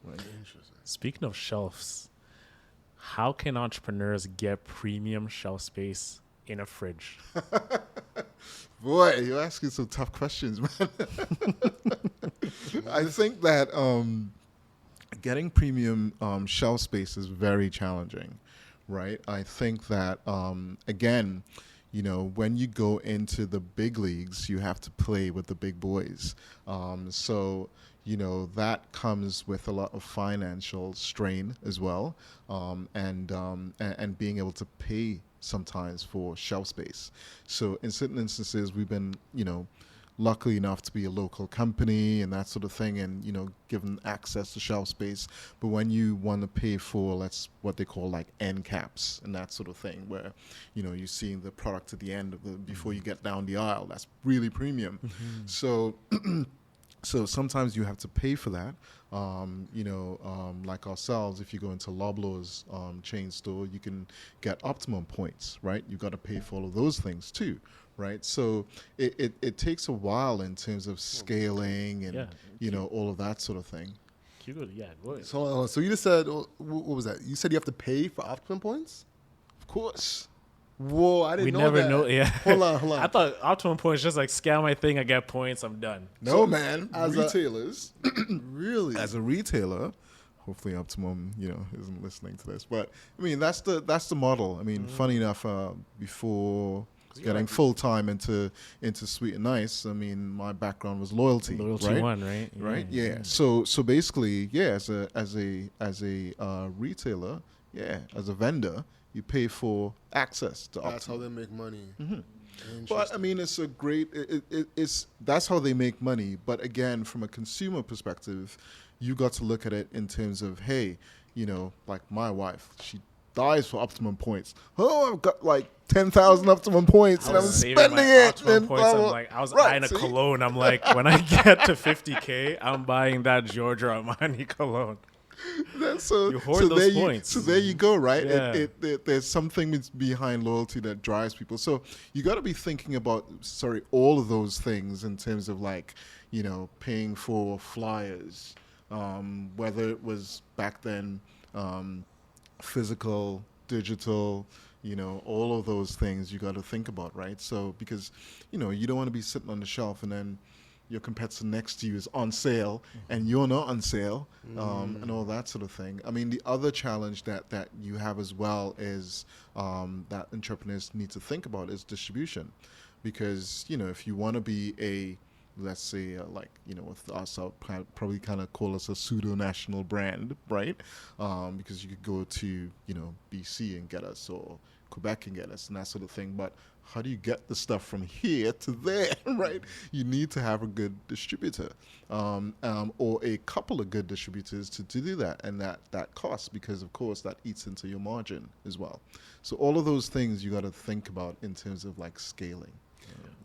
Right. Interesting. Speaking of shelves, how can entrepreneurs get premium shelf space in a fridge? Boy, you're asking some tough questions, man. I think that getting premium shelf space is very challenging, right? I think that, again, you know, when you go into the big leagues, you have to play with the big boys. So, you know, that comes with a lot of financial strain as well, and being able to pay sometimes for shelf space. So in certain instances, we've been, you know, lucky enough to be a local company and that sort of thing, and you know, given access to shelf space. But when you want to pay for, what they call like end caps and that sort of thing, where you know you're seeing the product at the end of the before you get down the aisle, that's really premium. So so sometimes you have to pay for that. You know, like ourselves, if you go into Loblaws chain store, you can get optimum points, right? You got to pay for all of those things too, right? So it takes a while in terms of scaling and you know, all of that sort of thing. Yeah, go ahead. So you just said, what was that? You said you have to pay for optimum points? Of course. Whoa, I We didn't know never that. know. Yeah. Hold on. I thought optimum points just like scan my thing, I get points, I'm done. No, man. as Retailers, Really? as a retailer, hopefully Optimum, you know, isn't listening to this, but I mean that's the model. I mean, funny enough, before getting full time into Sweet and Nice, I mean, my background was loyalty, Loyalty right? one, right? Right. Yeah. So basically, yeah, as a retailer, yeah, as a vendor, you pay for access to That's how Optimum. they make money. But I mean, it's a great. It's that's how they make money. But again, from a consumer perspective, you got to look at it in terms of, hey, you know, like my wife, she dies for Optimum points. Oh, I've got like 10,000 Optimum points, and I'm saving spending my it. Optimum And points. blah, I'm blah. like, I was Right, eyeing a see? cologne. I'm like, when I get to 50K, I'm buying that Giorgio Armani cologne. So, You hoard so those there points. So there you go, right? Yeah. There's something behind loyalty that drives people. So you got to be thinking about, all of those things in terms of like, you know, paying for flyers, whether it was back then physical, digital, you know, all of those things you got to think about, right? So because, you know, you don't want to be sitting on the shelf and then your competitor next to you is on sale and you're not on sale, and all that sort of thing. I mean, the other challenge that you have as well is that entrepreneurs need to think about is distribution. Because, you know, if you want to be a, let's say, like, you know, with us, I'll probably kind of call us a pseudo-national brand, right? Because you could go to, you know, BC and get us, or Quebec and get us, and that sort of thing. But how do you get the stuff from here to there, right? You need to have a good distributor, or a couple of good distributors to do that, and that costs, because of course that eats into your margin as well. So all of those things you got to think about in terms of like scaling.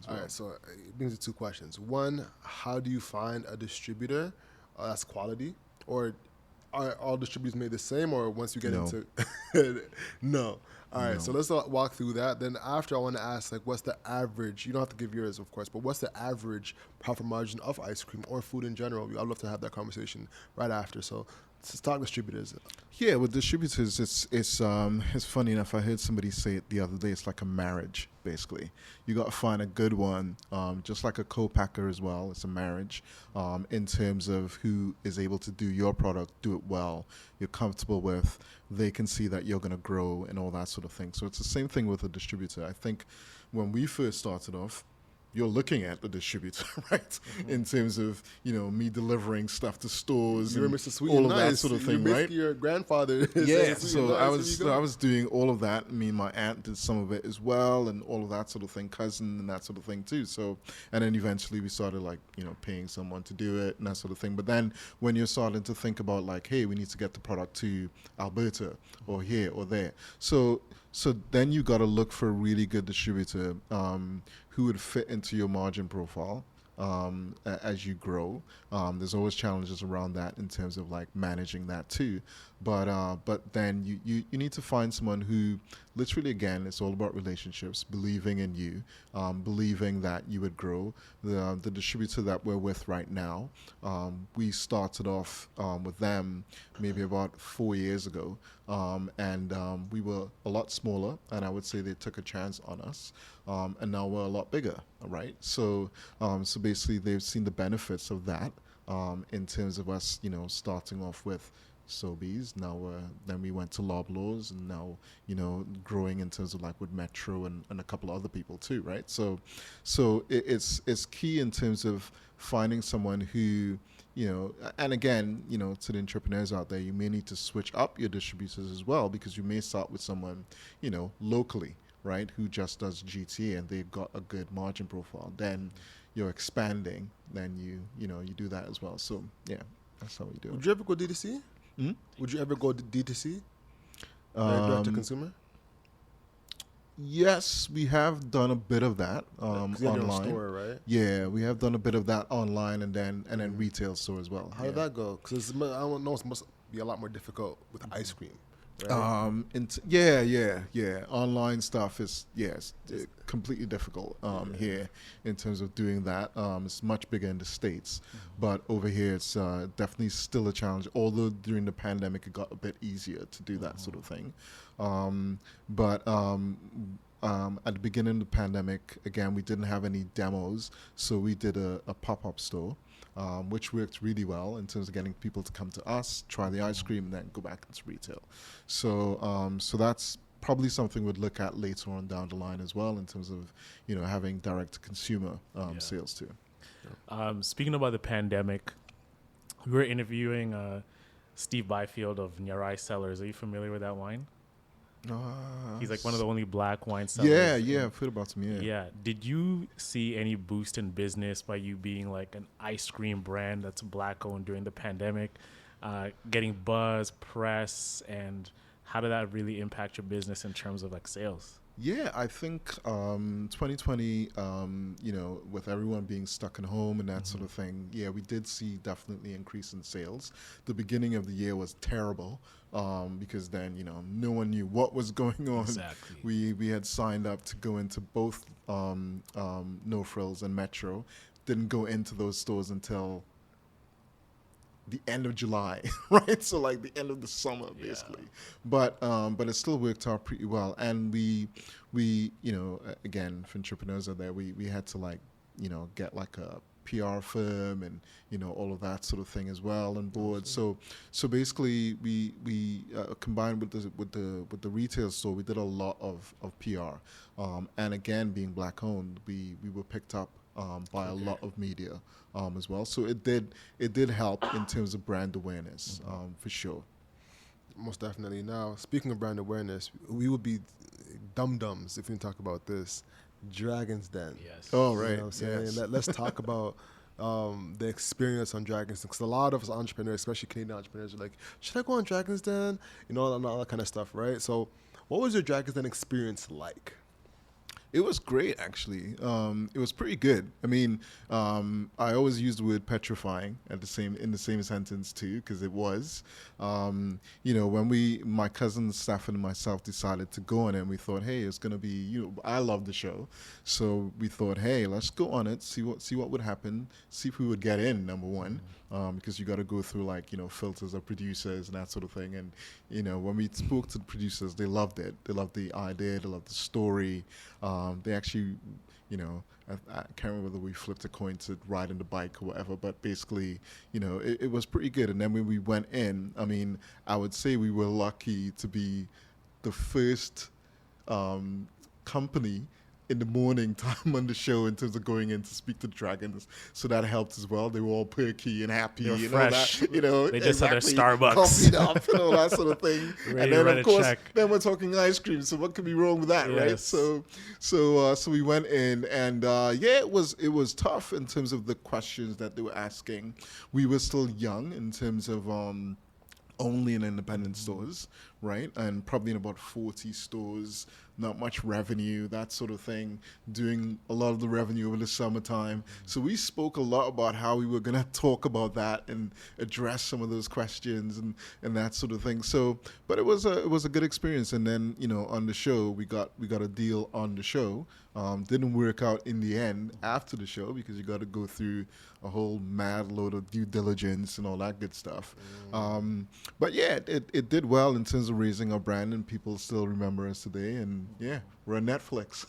All right, so it brings me to two questions. One, how do you find a distributor that's quality? Or are all distributors made the same, or once you get No. into no? All right, so No. let's walk through that. Then after, I want to ask, like, what's the average? You don't have to give yours, of course, but what's the average profit margin of ice cream or food in general? I'd love to have that conversation right after. So, stock distributors. Yeah, with distributors, it's funny enough. I heard somebody say it the other day. It's like a marriage, basically. You got to find a good one, just like a co-packer as well. It's a marriage in terms of who is able to do your product, do it well, you're comfortable with. They can see that you're going to grow and all that sort of thing. So it's the same thing with a distributor. I think when we first started off, you're looking at the distributor, right? In terms of, me delivering stuff to stores You're and Mr. Sweet all and of nice. that sort of You're thing, basically right? your grandfather. Yeah, saying sweet so and I nice, here you go. was doing all of that. I mean, my aunt did some of it as well, and all of that sort of thing, cousin and that sort of thing too. So, and then eventually we started paying someone to do it and that sort of thing. But then when you're starting to think about like, hey, we need to get the product to Alberta or here or there, so then you got to look for a really good distributor who would fit into your margin profile as you grow. There's always challenges around that in terms of like managing that too. But then you need to find someone who literally, again, it's all about relationships, believing in you, believing that you would grow. The distributor that we're with right now, we started off with them maybe about 4 years ago. And we were a lot smaller, and I would say they took a chance on us. And now we're a lot bigger, right? So basically they've seen the benefits of that in terms of us, starting off with Sobeys. Now then we went to Loblaws, and now growing in terms of like with Metro and a couple of other people too, right? So it's key in terms of finding someone who and again, to the entrepreneurs out there, you may need to switch up your distributors as well, because you may start with someone, locally, right, who just does GTA and they've got a good margin profile. Then you're expanding, then you do that as well. So yeah, that's how we do it. Would you ever go D2C? Hmm? Would you ever go D2C? Direct to consumer? Yes, we have done a bit of that 'Cause you have your own online. store, right? Yeah, we have done a bit of that online and then retail store as well. How did that go? Because I don't know, it must be a lot more difficult with ice cream. Right? Yeah. Online stuff is completely difficult here in terms of doing that. It's much bigger in the States, but over here it's definitely still a challenge. Although during the pandemic it got a bit easier to do that sort of thing. But at the beginning of the pandemic, again, we didn't have any demos, so we did a pop-up store. Which worked really well in terms of getting people to come to us, try the ice cream, and then go back into retail. So that's probably something we'd look at later on down the line as well, in terms of having direct to consumer sales too. Speaking about the pandemic, we were interviewing Steve Byfield of Nyarai Cellars. Are you familiar with that wine? He's like one of the only black wine sellers. Yeah, I've heard about him. Yeah. Did you see any boost in business by you being like an ice cream brand that's black owned during the pandemic, getting buzz, press, and how did that really impact your business in terms of like sales? Yeah, I think 2020, with everyone being stuck at home and that sort of thing, we did see definitely increase in sales. The beginning of the year was terrible because then, no one knew what was going on. Exactly. We had signed up to go into both No Frills and Metro. Didn't go into those stores until the end of July, right? So like the end of the summer, basically. But it still worked out pretty well. And we again, for entrepreneurs out there, we had to get like a PR firm and all of that sort of thing as well on board. So basically we combined with the retail store, we did a lot of PR. And again, being black owned, we were picked up by a lot of media as well. So it did help in terms of brand awareness for sure. Most definitely. Now, speaking of brand awareness, we would be dum-dums if we talk about this. Dragon's Den. Yes. Oh, right. You know what I'm saying? Yes. Let's talk about the experience on Dragon's Den, because a lot of us entrepreneurs, especially Canadian entrepreneurs, are like, should I go on Dragon's Den? And all that kind of stuff, right? So what was your Dragon's Den experience like? It was great, actually. It was pretty good. I mean, I always use the word petrifying in the same sentence too, because it was. When my cousin Stafford and myself decided to go on it, and we thought, hey, it's gonna be. I love the show, so we thought, hey, let's go on it, see what would happen, see if we would get in. Number one, because you got to go through filters of producers and that sort of thing. And when we spoke to the producers, they loved it. They loved the idea. They loved the story. They actually, I can't remember whether we flipped a coin to ride on the bike or whatever, but basically, it was pretty good. And then when we went in, I mean, I would say we were lucky to be the first company in the morning time on the show in terms of going in to speak to the dragons. So that helped as well. They were all perky and happy. They were and fresh. All that, they just had their Starbucks. Coffeed up and all that sort of thing. Ready and then, to of course, check. then we're talking ice cream. So what could be wrong with that, right? Yes. So we went in and, it was tough in terms of the questions that they were asking. We were still young in terms of only in independent stores, right? And probably in about 40 stores, not much revenue, that sort of thing, doing a lot of the revenue over the summertime. So we spoke a lot about how we were going to talk about that and address some of those questions and that sort of thing. So, but it was a good experience. And then, on the show, we got a deal on the show. Didn't work out in the end after the show because you got to go through a whole mad load of due diligence and all that good stuff. But yeah, it did well in terms of raising our brand, and people still remember us today. And yeah, we're on Netflix.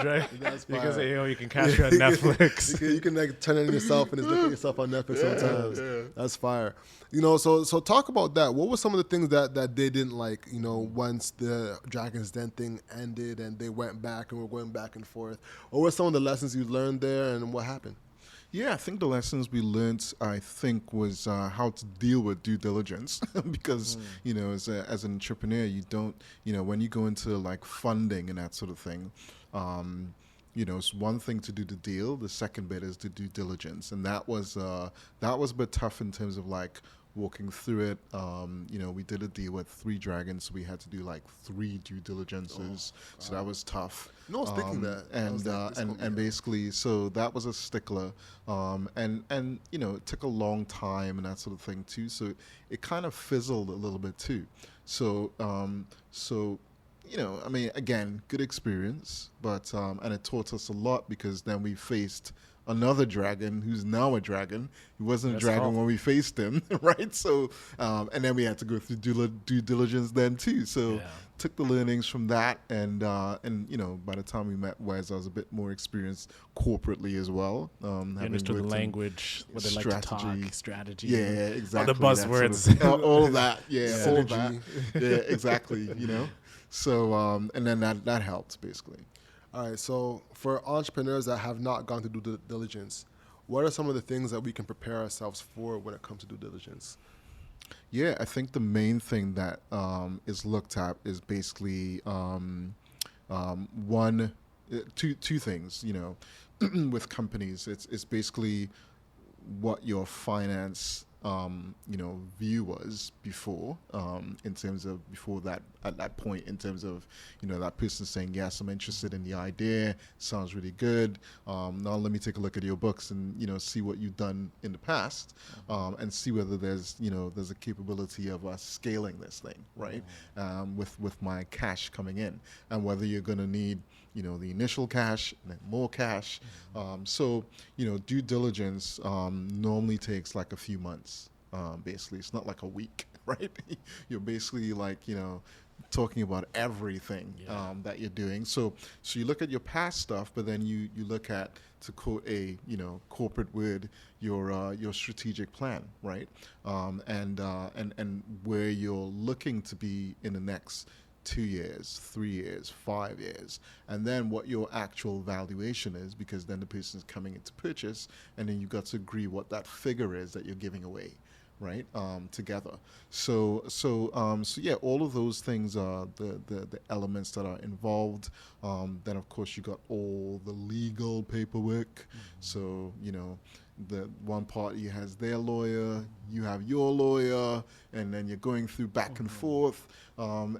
Right? That's You can fire. say, you can catch you on Netflix. You can turn it in yourself and just look at yourself on Netflix sometimes. Yeah. That's fire. So talk about that. What were some of the things that they didn't like, once the Dragon's Den thing ended and they went back and were going back and forth? What were some of the lessons you learned there and what happened? Yeah, I think the lessons we learned, was how to deal with due diligence because, as an entrepreneur, you don't, when you go into funding and that sort of thing, it's one thing to do the deal. The second bit is the due diligence. And that was a bit tough in terms of walking through it. We did a deal with 3 dragons. So we had to do 3 due diligences. So that was tough. No one's thinking that. And basically, so that was a stickler. And it took a long time and that sort of thing too. So it kind of fizzled a little bit too. So, again, good experience, but, and it taught us a lot because then we faced another dragon who's now a dragon. He wasn't a dragon when we faced him, right? So, and then we had to go through due diligence then too. So took the learnings from that, and by the time we met Wes, I was a bit more experienced corporately as well. You understood the language, what they like to talk, strategy. Yeah, exactly. All the buzzwords. All of that. Yeah, Synergy. all of that. Yeah, exactly. So, and then that helped basically. All right, so for entrepreneurs that have not gone to due diligence, what are some of the things that we can prepare ourselves for when it comes to due diligence? Yeah, I think the main thing that is looked at is basically two things. With companies, it's basically what your finance view was before, in terms of before that, at that point, in terms of, that person saying, yes, I'm interested in the idea, sounds really good. Now let me take a look at your books and, see what you've done in the past, and see whether there's a capability of us scaling this thing, right? With my cash coming in, and whether you're going to need, the initial cash and then more cash. So, due diligence normally takes a few months. Basically, it's not a week, right? You're basically talking about everything that you're doing. So you look at your past stuff, but then you look at, to quote a corporate word, your strategic plan, right? And where you're looking to be in the next 2 years, 3 years, 5 years, and then what your actual valuation is, because then the person's coming into purchase, and then you've got to agree what that figure is that you're giving away, right? Together. So yeah, all of those things are the elements that are involved. Then of course you got all the legal paperwork. So the one party has their lawyer, you have your lawyer, and then you're going through back and forth. And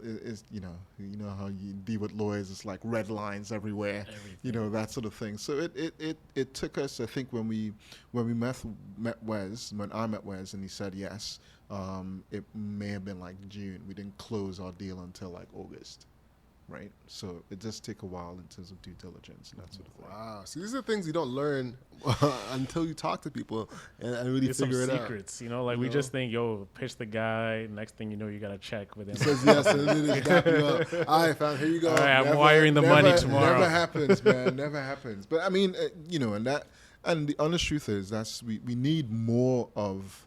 it's how you deal with lawyers. It's like red lines everywhere, that sort of thing. So it took us, I think, when we met Wes, when I met Wes, and he said yes. It may have been like June. We didn't close our deal until like August. Right, so it does take a while in terms of due diligence and that sort of thing. Wow, so these are things you don't learn until you talk to people and really There's figure some it secrets, we just think, pitch the guy. Next thing you know, you got to check with him. He says yes, and then they dap you up. All right, fam, here you go. All right, I'm wiring the money tomorrow. Never happens, man. Never happens. But I mean, and the honest truth is we need more of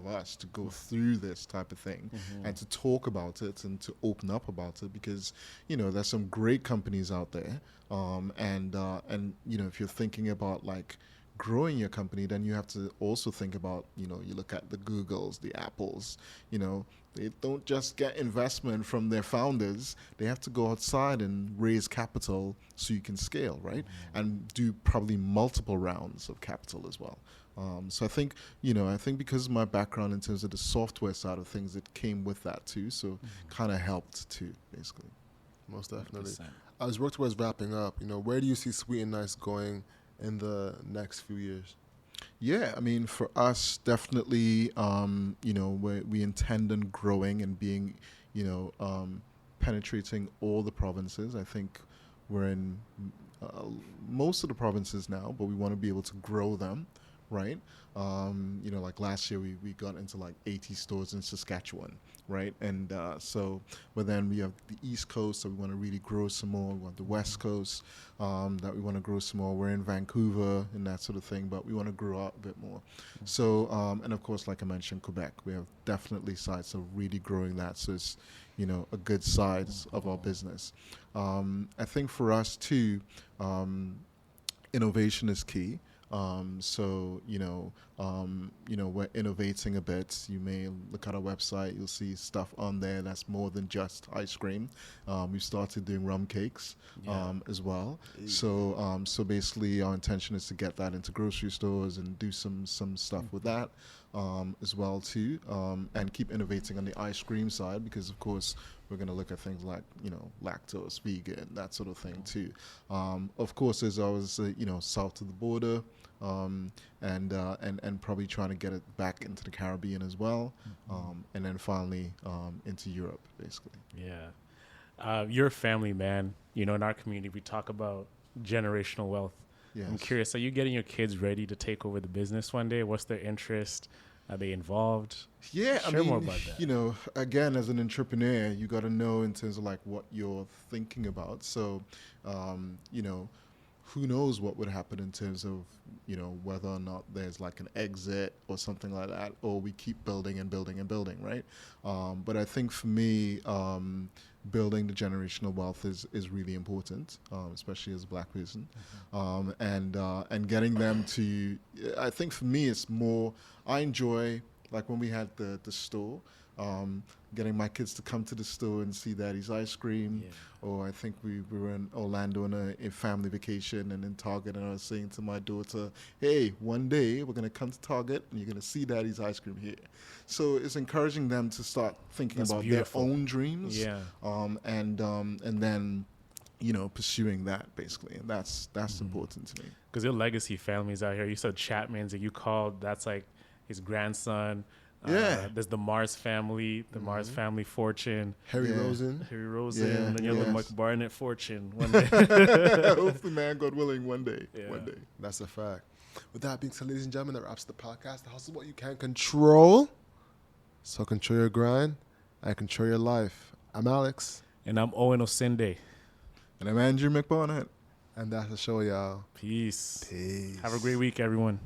us to go through this type of thing and to talk about it and to open up about it, because there's some great companies out there, and if you're thinking about like growing your company, then you have to also think about you look at the Googles, the Apples, they don't just get investment from their founders. They have to go outside and raise capital so you can scale, right? And do probably multiple rounds of capital as well. So I think because of my background in terms of the software side of things, it came with that too. So kind of helped too, basically. Most definitely. 100%. As work towards wrapping up, where do you see Sweet and Nice going in the next few years? Yeah, I mean, for us, definitely, we intend on growing and being, penetrating all the provinces. I think we're in most of the provinces now, but we want to be able to grow them, right? Like last year, we got into like 80 stores in Saskatchewan, right? And but then we have the East Coast, so we want to really grow some more. We want the West Coast, that we want to grow some more. We're in Vancouver and that sort of thing, but we want to grow out a bit more. So, and of course, like I mentioned, Quebec, we have definitely sides of really growing that. So it's, a good size of our business. I think for us too, innovation is key. We're innovating a bit. You may look at our website, you'll see stuff on there that's more than just ice cream. We've started doing rum cakes as well. So basically our intention is to get that into grocery stores and do some stuff with that as well too, and keep innovating on the ice cream side, because of course we're going to look at things like, lactose, vegan, that sort of thing too. Of course, there's always, south of the border, and probably trying to get it back into the Caribbean as well, and then finally into Europe, basically. Yeah. You're a family man. In our community, we talk about generational wealth. Yes. I'm curious, are you getting your kids ready to take over the business one day? What's their interest? Are they involved? Yeah, Share more about that. Again, as an entrepreneur, you got to know in terms of like what you're thinking about. So, who knows what would happen in terms of, whether or not there's like an exit or something like that, or we keep building and building and building, right? But I think for me, building the generational wealth is really important, especially as a Black person, and getting them to. I think for me, it's more. I enjoy, like when we had the store, getting my kids to come to the store and see Daddy's ice cream. Yeah. Or I think we were in Orlando on a family vacation and in Target, and I was saying to my daughter, hey, one day we're going to come to Target and you're going to see Daddy's ice cream here. So it's encouraging them to start thinking about beautiful. Their own dreams. Yeah. And then, pursuing that basically. And that's important to me. Because your legacy families out here, you said Chapman's that you called, that's like his grandson. There's the Mars family, Mars family fortune. Harry Rosen, and then you have the McBarnett fortune one day. Hopefully, man, God willing, one day. Yeah. One day. That's a fact. With that being said, ladies and gentlemen, that wraps the podcast. The hustle is what you can control. So control your grind and control your life. I'm Alex. And I'm Owen Osinde. And I'm Andrew McBarnett. And that's the show, y'all. Peace. Peace. Have a great week, everyone.